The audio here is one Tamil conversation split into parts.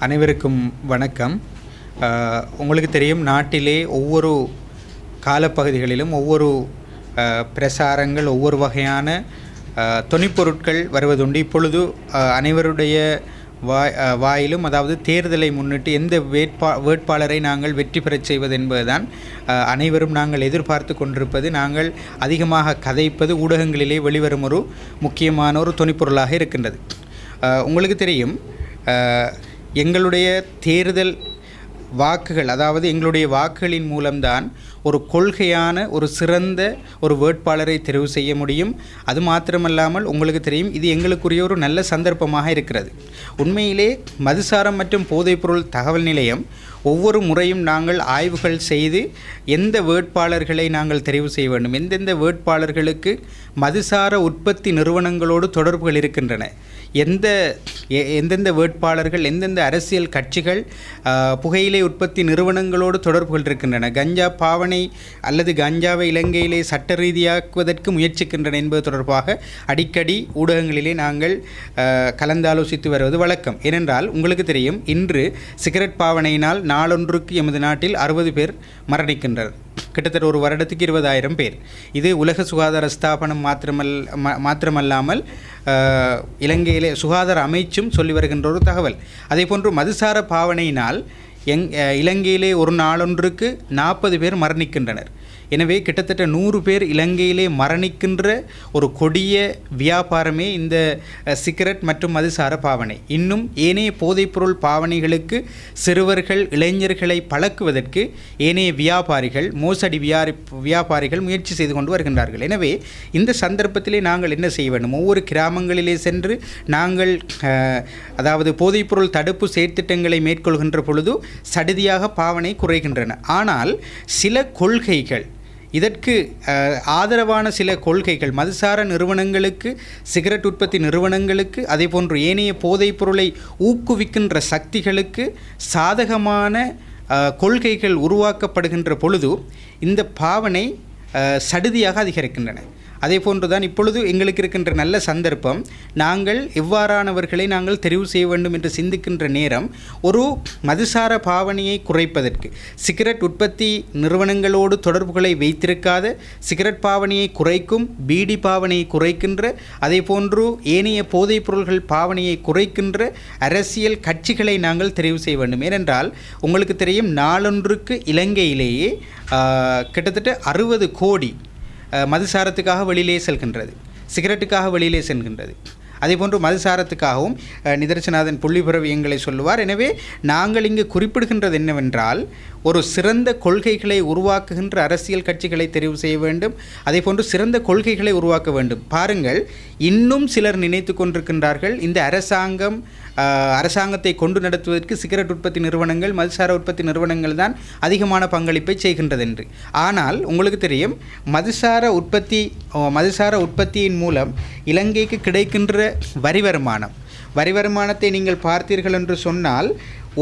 அனைவருக்கும் வணக்கம். உங்களுக்கு தெரியும், நாட்டிலே ஒவ்வொரு காலப்பகுதிகளிலும் ஒவ்வொரு பிரசாரங்கள், ஒவ்வொரு வகையான தொனிப்பொருட்கள் வருவதுண்டு. இப்பொழுது அனைவருடைய வாயிலும், அதாவது தேர்தலை முன்னிட்டு எந்த வேட்பாளரை நாங்கள் வெற்றி பெறச் செய்வது என்பதுதான் அனைவரும் நாங்கள் எதிர்பார்த்து கொண்டிருப்பது. நாங்கள் அதிகமாக கதைப்பது ஊடகங்களிலே வெளிவரும் ஒரு முக்கியமான ஒரு தொனிப்பொருளாக இருக்கின்றது. உங்களுக்கு தெரியும், எங்களுடைய தேர்தல் வாக்குகள், அதாவது எங்களுடைய வாக்குகளின் மூலம்தான் ஒரு கொள்கையான ஒரு சிறந்த ஒரு வேட்பாளரை தெரிவு செய்ய முடியும். அது மாத்திரமல்லாமல் உங்களுக்கு தெரியும், இது எங்களுக்குரிய ஒரு நல்ல சந்தர்ப்பமாக இருக்கிறது. உண்மையிலே மதுசாரம் மற்றும் போதைப்பொருள் தகவல் நிலையம் ஒவ்வொரு முறையும் நாங்கள் ஆய்வுகள் செய்து எந்த வேட்பாளர்களை நாங்கள் தெரிவு செய்ய வேண்டும், எந்தெந்த வேட்பாளர்களுக்கு மதுசார உற்பத்தி நிறுவனங்களோடு தொடர்புகள் இருக்கின்றன, எந்தெந்த வேட்பாளர்கள், எந்தெந்த அரசியல் கட்சிகள் புகையிலை உற்பத்தி நிறுவனங்களோடு தொடர்புகள் இருக்கின்றன, கஞ்சா பாவனை அல்லது கஞ்சாவை இலங்கையிலே சட்ட ரீதியாக்குவதற்கு முயற்சிக்கின்றன என்பது தொடர்பாக அடிக்கடி ஊடகங்களிலே நாங்கள் கலந்தாலோசித்து வருவது வழக்கம். ஏனென்றால் உங்களுக்கு தெரியும், இன்று சிகரெட் பாவனையினால் நாளொன்றுக்கு எமது நாட்டில் 60 பேர் மரணிக்கின்றனர். கிட்டத்தட்ட ஒரு வருடத்துக்கு 20,000 பேர். இது உலக சுகாதார ஸ்தாபனம் மாத்திரமல்லாமல் இலங்கையிலே சுகாதார அமைச்சும் சொல்லி வருகின்ற ஒரு தகவல். அதே போன்று மதுசார பாவனையினால் இலங்கையிலே ஒரு நாளொன்றுக்கு 40 பேர் மரணிக்கின்றனர். எனவே கிட்டத்தட்ட 100 பேர் இலங்கையிலே மரணிக்கின்ற ஒரு கொடிய வியாபாரமே இந்த சிகரெட் மற்றும் மதுசார பாவனை. இன்னும் ஏனைய போதைப்பொருள் பாவனைகளுக்கு சிறுவர்கள், இளைஞர்களை பழக்குவதற்கு ஏனைய வியாபாரிகள், மோசடி வியாபாரிகள் முயற்சி செய்து கொண்டு வருகின்றார்கள். எனவே இந்த சந்தர்ப்பத்திலே நாங்கள் என்ன செய்ய வேண்டும்? ஒவ்வொரு கிராமங்களிலே சென்று நாங்கள் அதாவது போதைப்பொருள் தடுப்பு செயற்திட்டங்களை மேற்கொள்கின்ற பொழுது சடுதியாக பாவனை குறைகின்றன. ஆனால் சில கொள்கைகள், இதற்கு ஆதரவான சில கொள்கைகள் மதுசார நிறுவனங்களுக்கு, சிகரெட் உற்பத்தி நிறுவனங்களுக்கு, அதே போன்று ஏனைய போதைப் பொருளை ஊக்குவிக்கின்ற சக்திகளுக்கு சாதகமான கொள்கைகள் உருவாக்கப்படுகின்ற பொழுது இந்த பாவனை சடுதியாக அதிகரிக்கின்றன. அதே போன்று தான் இப்பொழுது எங்களுக்கு இருக்கின்ற நல்ல சந்தர்ப்பம். நாங்கள் எவ்வாறானவர்களை நாங்கள் தெரிவு செய்ய வேண்டும் என்று சிந்திக்கின்ற நேரம், ஒரு மதுசார பாவனையை குறைப்பதற்கு, சிகரெட் உற்பத்தி நிறுவனங்களோடு தொடர்புகளை வைத்திருக்காத, சிகரெட் பாவனையை குறைக்கும், பீடி பாவனையை குறைக்கின்ற, அதே போன்று ஏனைய போதைப் பொருள்கள் பாவனையை குறைக்கின்ற அரசியல் கட்சிகளை நாங்கள் தெரிவு செய்ய வேண்டும். ஏனென்றால் உங்களுக்கு தெரியும், நாளொன்றுக்கு இலங்கையிலேயே கிட்டத்தட்ட 60 கோடி மதுசாரத்துக்காக வெளியிலே செல்கின்றது, சிகரெட்டுக்காக வெளியிலே செல்கின்றது. அதே போன்று மதுசாரத்துக்காகவும் நிதர்சனாதன் புள்ளிபுறவு எங்களை சொல்லுவார். எனவே நாங்கள் இங்கு குறிப்பிடுகின்றது என்னவென்றால், ஒரு சிறந்த கொள்கைகளை உருவாக்குகின்ற அரசியல் கட்சிகளை தெரிவு செய்ய வேண்டும். அதே போன்று சிறந்த கொள்கைகளை உருவாக்க வேண்டும். பாருங்கள், இன்னும் சிலர் நினைத்து கொண்டிருக்கின்றார்கள், இந்த அரசாங்கத்தை கொண்டு நடத்துவதற்கு சிகரெட் உற்பத்தி நிறுவனங்கள், மதுசார உற்பத்தி நிறுவனங்கள் தான் அதிகமான பங்களிப்பை செய்கின்றது என்று. ஆனால் உங்களுக்கு தெரியும், மதுசார உற்பத்தியின் மூலம் இலங்கைக்கு கிடைக்கின்ற வரி வருமானத்தை நீங்கள் பார்த்தீர்கள் என்று சொன்னால்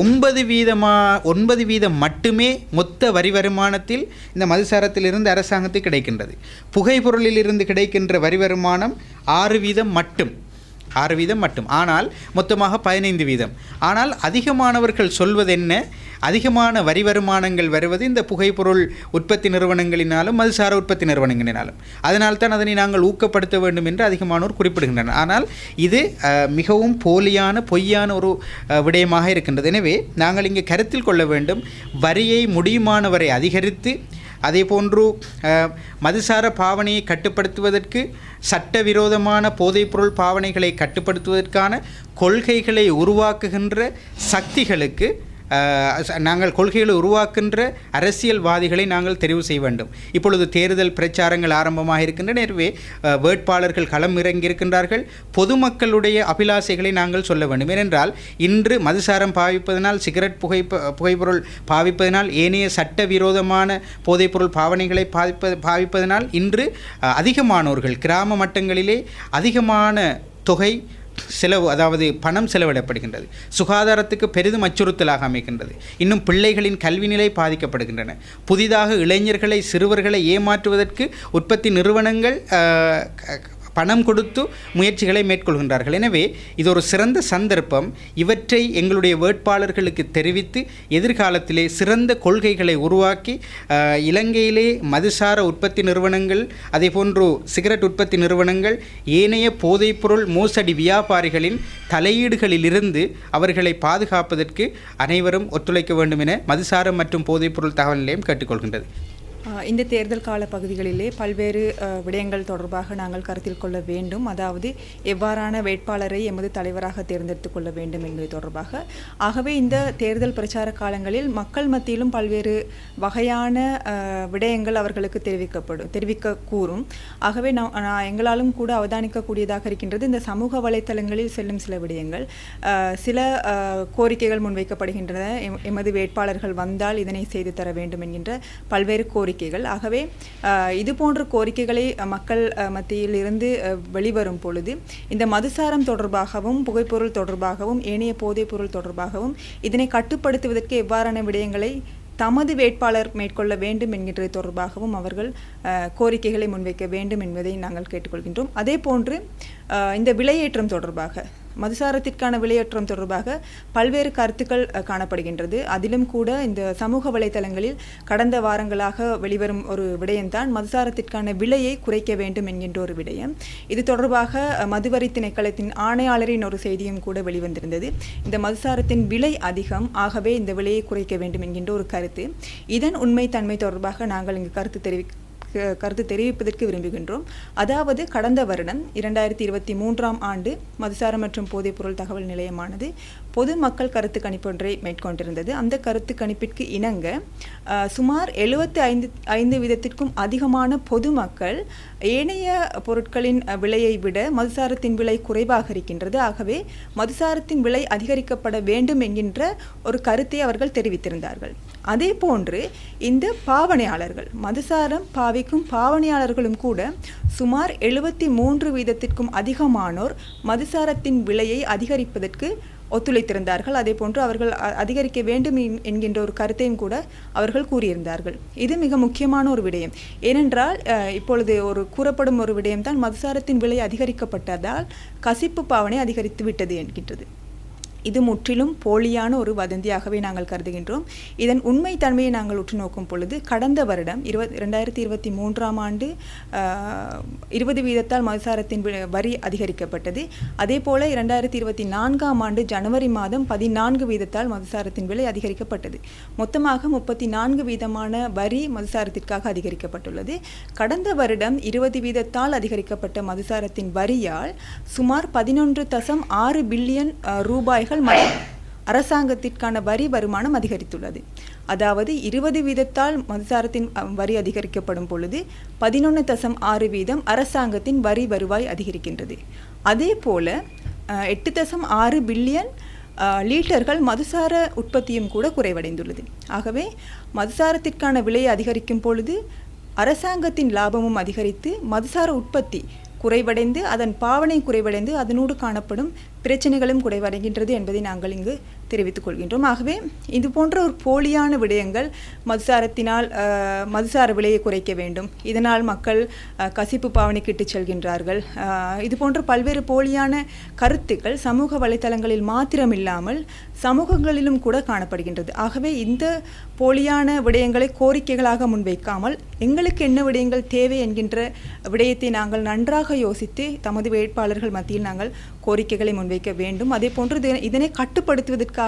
9% மட்டுமே மொத்த வரி வருமானத்தில் இந்த மதுசாரத்திலிருந்து அரசாங்கத்துக்கு கிடைக்கின்றது. புகைப்பொருளில் இருந்து கிடைக்கின்ற வரி வருமானம் 6% மட்டும். ஆனால் மொத்தமாக 15%. ஆனால் அதிகமானவர்கள் சொல்வது என்ன? அதிகமான வரி வருமானங்கள் வருவது இந்த புகைப்பொருள் உற்பத்தி நிறுவனங்களினாலும் மதுசார உற்பத்தி நிறுவனங்களினாலும். அதனால்தான் அதனை நாங்கள் ஊக்கப்படுத்த வேண்டும் என்று அதிகமானோர் குறிப்பிடுகின்றனர். ஆனால் இது மிகவும் பொய்யான ஒரு விடயமாக இருக்கின்றது. எனவே நாங்கள் இங்கே கருத்தில் கொள்ள வேண்டும், வரியை முடியுமானவரை அதிகரித்து, அதே போன்று மதுசார பாவனையை கட்டுப்படுத்துவதற்கு, சட்டவிரோதமான போதைப்பொருள் பாவனைகளை கட்டுப்படுத்துவதற்கான கொள்கைகளை உருவாக்குகின்ற சக்திகளுக்கு நாங்கள் கொள்கைகளை உருவாக்குகின்ற அரசியல்வாதிகளை நாங்கள் தெரிவு செய்ய வேண்டும். இப்பொழுது தேர்தல் பிரச்சாரங்கள் ஆரம்பமாக இருக்கின்றன. எனவே வேட்பாளர்கள் களம் இறங்கியிருக்கின்றார்கள். பொதுமக்களுடைய அபிலாசைகளை நாங்கள் சொல்ல வேண்டும். ஏனென்றால் இன்று மதுசாரம் பாவிப்பதனால், சிகரெட் புகைப்பொருள் பாவிப்பதனால், ஏனைய சட்டவிரோதமான போதைப்பொருள் பாவனைகளை பாவிப்பதனால் இன்று அதிகமானோர்கள் கிராம மட்டங்களிலே அதிகமான தொகை செலவு, அதாவது பணம் செலவிடப்படுகின்றது. சுகாதாரத்துக்கு பெரிதும் அச்சுறுத்தலாக அமைகின்றது. இன்னும் பிள்ளைகளின் கல்வி நிலை பாதிக்கப்படுகின்றன. புதிதாக இளைஞர்களை, சிறுவர்களை ஏமாற்றுவதற்கு உற்பத்தி நிறுவனங்கள் பணம் கொடுத்து முயற்சிகளை மேற்கொள்கின்றார்கள். எனவே இது ஒரு சிறந்த சந்தர்ப்பம். இவற்றை எங்களுடைய வேட்பாளர்களுக்கு தெரிவித்து எதிர்காலத்திலே சிறந்த கொள்கைகளை உருவாக்கி இலங்கையிலே மதுசார உற்பத்தி நிறுவனங்கள், அதேபோன்று சிகரெட் உற்பத்தி நிறுவனங்கள், ஏனைய போதைப்பொருள் மோசடி வியாபாரிகளின் தலையீடுகளிலிருந்து அவர்களை பாதுகாப்பதற்கு அனைவரும் ஒத்துழைக்க வேண்டும் என மதுசாரம் மற்றும் போதைப்பொருள் தகவல் நிலையம் கேட்டுக்கொள்கின்றது. இந்த தேர்தல் கால பகுதிகளிலே பல்வேறு விடயங்கள் தொடர்பாக நாங்கள் கருத்தில் கொள்ள வேண்டும். அதாவது எவ்வாறான வேட்பாளரை எமது தலைவராக தேர்ந்தெடுத்துக் கொள்ள வேண்டும் என்பது தொடர்பாக. ஆகவே இந்த தேர்தல் பிரச்சார காலங்களில் மக்கள் மத்தியிலும் பல்வேறு வகையான விடயங்கள் அவர்களுக்கு தெரிவிக்க கூறும். ஆகவே எங்களாலும் கூட அவதானிக்கக்கூடியதாக இருக்கின்றது. இந்த சமூக வலைத்தளங்களில் செல்லும் சில விடயங்கள், சில கோரிக்கைகள் முன்வைக்கப்படுகின்றன. எமது வேட்பாளர்கள் வந்தால் இதனை செய்து தர வேண்டும் என்கின்ற பல்வேறு கோரிக்கைகள். ஆகவே இது போன்ற கோரிக்கைகளை மக்கள் மத்தியில் இருந்து வெளிவரும் பொழுது இந்த மதுசாரம் தொடர்பாகவும் புகைப்பொருள் தொடர்பாகவும் ஏனைய போதைப் பொருள் தொடர்பாகவும் இதனை கட்டுப்படுத்துவதற்கு எவ்வாறான விடயங்களை தமது வேட்பாளர் மேற்கொள்ள வேண்டும் என்கின்றது தொடர்பாகவும் அவர்கள் கோரிக்கைகளை முன்வைக்க வேண்டும் என்பதை நாங்கள் கேட்டுக்கொள்கின்றோம். அதே போன்று இந்த விலையேற்றம் தொடர்பாக, மதுசாரத்திற்கான விலையேற்றம் தொடர்பாக பல்வேறு கருத்துக்கள் காணப்படுகின்றது. அதிலும் கூட இந்த சமூக வலைத்தளங்களில் கடந்த வாரங்களாக வெளிவரும் ஒரு விடயம்தான் மதுசாரத்திற்கான விலையை குறைக்க வேண்டும் என்கின்ற ஒரு விடயம். இது தொடர்பாக மதுவரி திணைக்களத்தின் ஆணையாளரின் ஒரு செய்தியும் கூட வெளிவந்திருந்தது. இந்த மதுசாரத்தின் விலை அதிகம், ஆகவே இந்த விலையை குறைக்க வேண்டும் என்கின்ற ஒரு கருத்து. இதன் உண்மை தன்மை தொடர்பாக நாங்கள் இங்கு கருத்து தெரிவிப்பதற்கு விரும்புகின்றோம். அதாவது கடந்த வருடம் 2023ஆம் ஆண்டு மதுசாரம் மற்றும் போதைப்பொருள் தகவல் நிலையமானது பொதுமக்கள் கருத்து கணிப்பு ஒன்றை மேற்கொண்டிருந்தது. அந்த கருத்து கணிப்பிற்கு இணங்க சுமார் 75% அதிகமான பொதுமக்கள் ஏனைய பொருட்களின் விலையை விட மதுசாரத்தின் விலை குறைவாக இருக்கின்றது, ஆகவே மதுசாரத்தின் விலை அதிகரிக்கப்பட வேண்டும் என்கின்ற ஒரு கருத்தை அவர்கள் தெரிவித்திருந்தார்கள். அதே போன்று இந்த பாவனையாளர்கள், மதுசாரம் பாவிக்கும் பாவனையாளர்களும் கூட சுமார் 73% அதிகமானோர் மதுசாரத்தின் விலையை அதிகரிப்பதற்கு ஒத்துழைத்திருந்தார்கள். அதே போன்று அவர்கள் அதிகரிக்க வேண்டும் என்கின்ற ஒரு கருத்தையும் கூட அவர்கள் கூறியிருந்தார்கள். இது மிக முக்கியமான ஒரு விடயம். ஏனென்றால் இப்பொழுது கூறப்படும் ஒரு விடயம்தான் மதுசாரத்தின் விலை அதிகரிக்கப்பட்டதால் கசிப்பு பாவனை அதிகரித்து விட்டது என்கின்றது. இது முற்றிலும் போலியான ஒரு வதந்தியாகவே நாங்கள் கருதுகின்றோம். இதன் உண்மை தன்மையை நாங்கள் உற்று நோக்கும் பொழுது கடந்த வருடம் 2023ஆம் ஆண்டு 20% மதுசாரத்தின் வரி அதிகரிக்கப்பட்டது. அதே போல 2024ஆம் ஆண்டு ஜனவரி மாதம் 14% மதுசாரத்தின் விலை அதிகரிக்கப்பட்டது. மொத்தமாக 34% வரி மதுசாரத்திற்காக அதிகரிக்கப்பட்டுள்ளது. கடந்த வருடம் 20% அதிகரிக்கப்பட்ட மதுசாரத்தின் வரியால் சுமார் 11.6 பில்லியன் ரூபாய்கள் அரசாங்கத்திற்கான வரி வருமானம் அதிகரித்துள்ளது. அதாவது 20% மதுசாரத்தின் வரி அதிகரிக்கப்படும் பொழுது 11.6% அரசாங்கத்தின் வரி வருவாய் அதிகரிக்கின்றது. அதே போல 8.6 பில்லியன் லீட்டர்கள் மதுசார உற்பத்தியும் கூட குறைவடைந்துள்ளது. ஆகவே மதுசாரத்திற்கான விலையை அதிகரிக்கும் பொழுது அரசாங்கத்தின் லாபமும் அதிகரித்து மதுசார உற்பத்தி குறைவடைந்து அதன் பாவனை குறைவடைந்து அதனோடு காணப்படும் பிரச்சனைகளும் குறைவடைகின்றது என்பதை நாங்கள் இங்கு தெரிவித்துக் கொள்கின்றோம். ஆகவே இது போன்ற ஒரு போலியான விடயங்கள், மதுசாரத்தினால் மதுசார விலையை குறைக்க வேண்டும், இதனால் மக்கள் கசிப்பு பாவனைக்கு இட்டுச் செல்கின்றார்கள், இது போன்ற பல்வேறு போலியான கருத்துக்கள் சமூக வலைத்தளங்களில் மாத்திரமில்லாமல் சமூகங்களிலும் கூட காணப்படுகின்றது. ஆகவே இந்த போலியான விடயங்களை கோரிக்கைகளாக முன்வைக்காமல் எங்களுக்கு என்ன விடயங்கள் தேவை என்கின்ற விடயத்தை நாங்கள் நன்றாக யோசித்து தமது வேட்பாளர்கள் மத்தியில் நாங்கள் கோரிக்கைகளை முன்வைக்க வேண்டும். அதே போன்று இதனை கட்டுப்படுத்துவதற்காக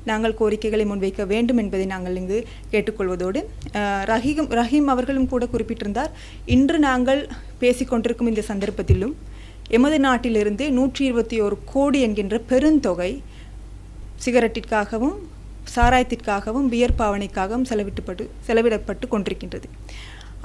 நாங்கள் கோரிக்கைகளை முன்வைக்க வேண்டும் என்பதை நாங்கள் இங்கு கேட்டுக்கொள்வதோடு ரஹீம் அவர்களும் கூட குறிப்பிட்டிருந்தார், இன்று நாங்கள் பேசிக்கொண்டிருக்கும் இந்த சந்தர்ப்பத்திலும் எமது நாட்டிலிருந்து 121 கோடி என்கின்ற பெருந்தொகை சிகரெட்டிற்காகவும் சாராயத்திற்காகவும் பியர் பாவனைக்காகவும் செலவிடப்பட்டு கொண்டிருக்கின்றது.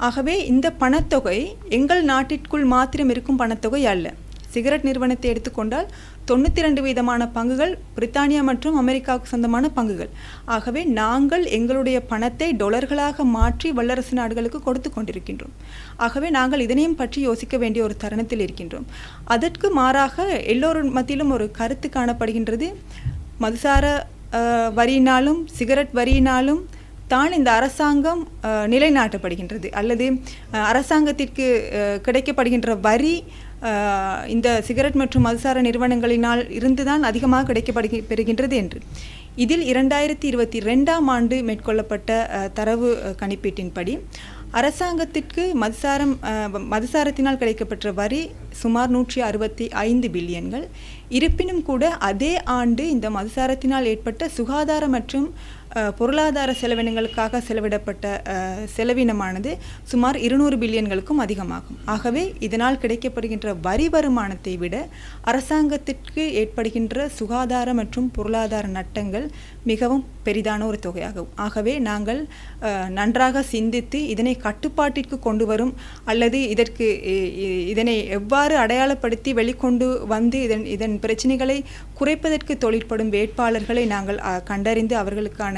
ஆகவே இந்த பணத்தொகை எங்கள் நாட்டிற்குள் மாத்திரம் இருக்கும் பணத்தொகை அல்ல. சிகரெட் நிறுவனத்தை எடுத்துக்கொண்டால் 92% பங்குகள் பிரித்தானியா மற்றும் அமெரிக்காவுக்கு சொந்தமான பங்குகள். ஆகவே நாங்கள் எங்களுடைய பணத்தை டொலர்களாக மாற்றி வல்லரசு நாடுகளுக்கு கொடுத்து கொண்டிருக்கின்றோம். ஆகவே நாங்கள் இதனையும் பற்றி யோசிக்க வேண்டிய ஒரு தருணத்தில் இருக்கின்றோம். அதற்கு மாறாக எல்லோரும் மத்தியிலும் ஒரு கருத்து காணப்படுகின்றது, மதுசார வரியினாலும் சிகரெட் வரியினாலும் தான் இந்த அரசாங்கம் நிலைநாட்டப்படுகின்றது அல்லது அரசாங்கத்திற்கு கிடைக்கப்படுகின்ற வரி இந்த சிகரெட் மற்றும் மதுசார நிறுவனங்களினால் இருந்துதான் அதிகமாக பெறுகின்றது என்று. இதில் 2022ஆம் ஆண்டு மேற்கொள்ளப்பட்ட தரவு கணிப்பீட்டின்படி அரசாங்கத்திற்கு மதுசாரத்தினால் கிடைக்கப்பெற்ற வரி சுமார் 165 பில்லியன்கள். இருப்பினும் கூட அதே ஆண்டு இந்த மதுசாரத்தினால் ஏற்பட்ட சுகாதார மற்றும் பொருளாதார செலவினங்களுக்காக செலவிடப்பட்ட செலவினமானது சுமார் 200 பில்லியன்களுக்கும் அதிகமாகும். ஆகவே இதனால் கிடைக்கப்படுகின்ற வரி வருமானத்தை விட அரசாங்கத்திற்கு ஏற்படுகின்ற சுகாதார மற்றும் பொருளாதார நட்டங்கள் மிகவும் பெரிதான ஒரு தொகையாகும். ஆகவே நாங்கள் நன்றாக சிந்தித்து இதனை கட்டுப்பாட்டிற்கு கொண்டு வரும் அல்லது இதனை எவ்வாறு அடையாளப்படுத்தி வெளிக்கொண்டு வந்து இதன் பிரச்சனைகளை குறைப்பதற்கு தொழிற்படும் வேட்பாளர்களை நாங்கள் கண்டறிந்து அவர்களுக்கான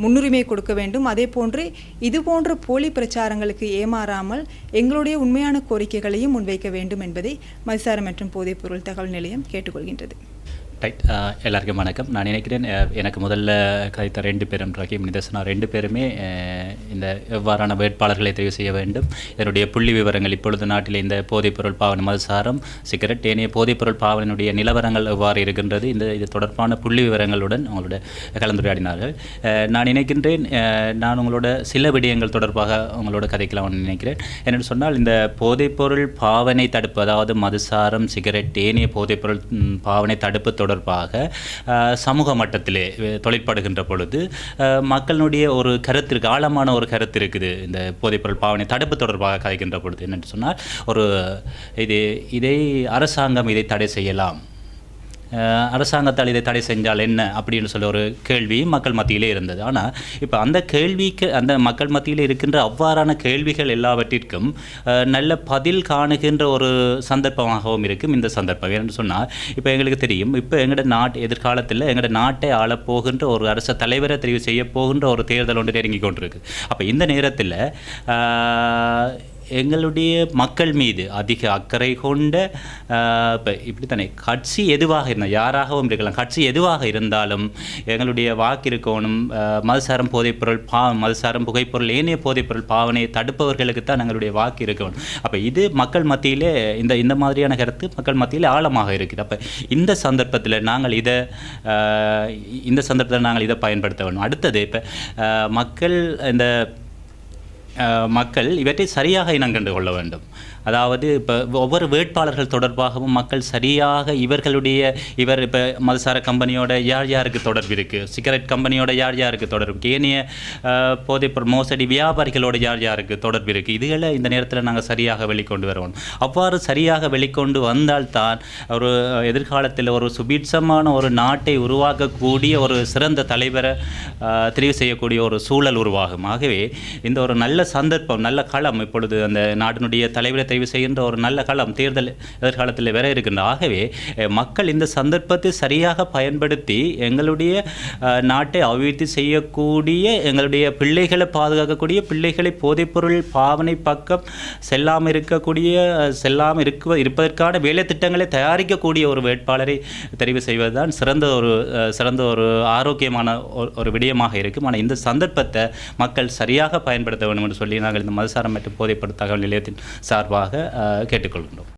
முன்னுரிமை கொடுக்க வேண்டும். அதே போன்று இதுபோன்ற போலி பிரச்சாரங்களுக்கு ஏமாறாமல் எங்களுடைய உண்மையான கோரிக்கைகளையும் முன்வைக்க வேண்டும் என்பதை மதுசார மற்றும் போதைப்பொருள் தகவல் நிலையம் கேட்டுக்கொள்கின்றது. ரைட், எல்லாருக்கும் வணக்கம். நான் நினைக்கிறேன் எனக்கு முதல்ல கதைத்த 2 பேரும் ரஹீம் நிதர்சனா 2 பேருமே இந்த எவ்வாறான வேட்பாளர்களை தெரிவு செய்ய வேண்டும், இதனுடைய புள்ளி விவரங்கள், இப்பொழுது நாட்டில் இந்த போதைப்பொருள் பாவனை, மதுசாரம், சிகரெட், ஏனைய போதைப்பொருள் பாவனையினுடைய நிலவரங்கள் எவ்வாறு இருக்கின்றது, இது தொடர்பான புள்ளி விவரங்களுடன் உங்களோட கலந்துரையாடினார்கள். நான் நினைக்கின்றேன் நான் உங்களோட சில விடயங்கள் தொடர்பாக உங்களோட கதைக்கலாம்னு நினைக்கிறேன். என்னென்னு சொன்னால், இந்த போதைப்பொருள் பாவனை தடுப்பு, அதாவது மதுசாரம், சிகரெட், ஏனைய போதைப்பொருள் பாவனை தடுப்பு தொடர்பாக சமூக மட்டத்திலே தொழிற்படுகின்ற பொழுது மக்களுடைய ஒரு கருத்து ஆழமான ஒரு கருத்து இருக்குது. இந்த போதைப்பொருள் பாவனை தடுப்பு தொடர்பாக கதைக்கின்ற பொழுது என்னென்னு சொன்னால், இதை அரசாங்கம் இதை தடை செய்யலாம், அரசாங்கத்தால் இதை தடை செஞ்சால் என்ன அப்படின்னு சொல்ல ஒரு கேள்வி மக்கள் மத்தியிலே இருந்தது. ஆனால் இப்போ அந்த கேள்விக்கு, அந்த மக்கள் மத்தியில் இருக்கின்ற அவ்வாறான கேள்விகள் எல்லாவற்றிற்கும் நல்ல பதில் காணுகின்ற ஒரு சந்தர்ப்பமாகவும் இருக்கும் இந்த சந்தர்ப்பம். என்று சொன்னால், இப்போ எங்களுக்கு தெரியும், இப்போ எங்களோட எதிர்காலத்தில் எங்களோட நாட்டை ஆளப்போகின்ற ஒரு அரச தலைவரை தெரிவு செய்ய போகின்ற ஒரு தேர்தல் ஒன்று நெருங்கி கொண்டிருக்கு. அப்போ இந்த நேரத்தில் எங்களுடைய மக்கள் மீது அதிக அக்கறை கொண்ட, இப்போ இப்படித்தானே, கட்சி எதுவாக இருந்தால், யாராகவும் இருக்கலாம், கட்சி எதுவாக இருந்தாலும் எங்களுடைய வாக்கு இருக்கணும். மதுசாரம் போதைப்பொருள் மதுசாரம் புகைப்பொருள் ஏனைய போதைப்பொருள் பாவனையை தடுப்பவர்களுக்கு தான் எங்களுடைய வாக்கு இருக்கணும். அப்போ இது மக்கள் மத்தியிலே இந்த மாதிரியான கருத்து மக்கள் மத்தியில் ஆழமாக இருக்குது. அப்போ இந்த சந்தர்ப்பத்தில் நாங்கள் இதை பயன்படுத்த வேண்டும். அடுத்தது, இப்போ மக்கள் இவற்றை சரியாக இனங்கண்டு கொள்ள வேண்டும். அதாவது இப்போ ஒவ்வொரு வேட்பாளர்கள் தொடர்பாகவும் மக்கள் சரியாக இவர் இப்போ மதுசார கம்பெனியோட யாருக்கு தொடர்பு இருக்குது, சிகரெட் கம்பெனியோட யாருக்கு தொடர்பு இருக்குது, ஏனைய போதைப்பொருள் மோசடி வியாபாரிகளோட யாருக்கு தொடர்பு இருக்குது, இதுகளை இந்த நேரத்தில் நாங்கள் சரியாக வெளிக்கொண்டு வரணும். அவ்வாறு சரியாக வெளிக்கொண்டு வந்தால்தான் ஒரு எதிர்காலத்தில் ஒரு சுபீட்சமான ஒரு நாட்டை உருவாக்கக்கூடிய ஒரு சிறந்த தலைவரை தெரிவு செய்யக்கூடிய ஒரு சூழல் உருவாகும். ஆகவே இந்த ஒரு நல்ல சந்தர்ப்பம், நல்ல களம், இப்பொழுது அந்த நாட்டினுடைய தலைவரை தெரிவு செய்கின்ற ஒரு நல்ல களம் தேர்தல் எதிர்காலத்தில் வர இருக்கின்ற. ஆகவே மக்கள் இந்த சந்தர்ப்பத்தை சரியாக பயன்படுத்தி எங்களுடைய நாட்டை அபிவிருத்தி செய்யக்கூடிய, எங்களுடைய பிள்ளைகளை பாதுகாக்கக்கூடிய, பிள்ளைகளை போதைப்பொருள் பாவனை பக்கம் செல்லாமல் இருப்பதற்கான வேலை திட்டங்களை தயாரிக்கக்கூடிய ஒரு வேட்பாளரை தெரிவு செய்வதுதான் சிறந்த ஒரு ஆரோக்கியமான ஒரு விடயமாக இருக்கும். ஆனால் இந்த சந்தர்ப்பத்தை மக்கள் சரியாக பயன்படுத்த வேண்டும் என்று சொல்லி நாங்கள் இந்த மதுசாரம் மற்றும் போதைப்பொருள் தகவல் நிலையத்தின் சார்பாக கேட்டுக்கொள்கின்றோம்.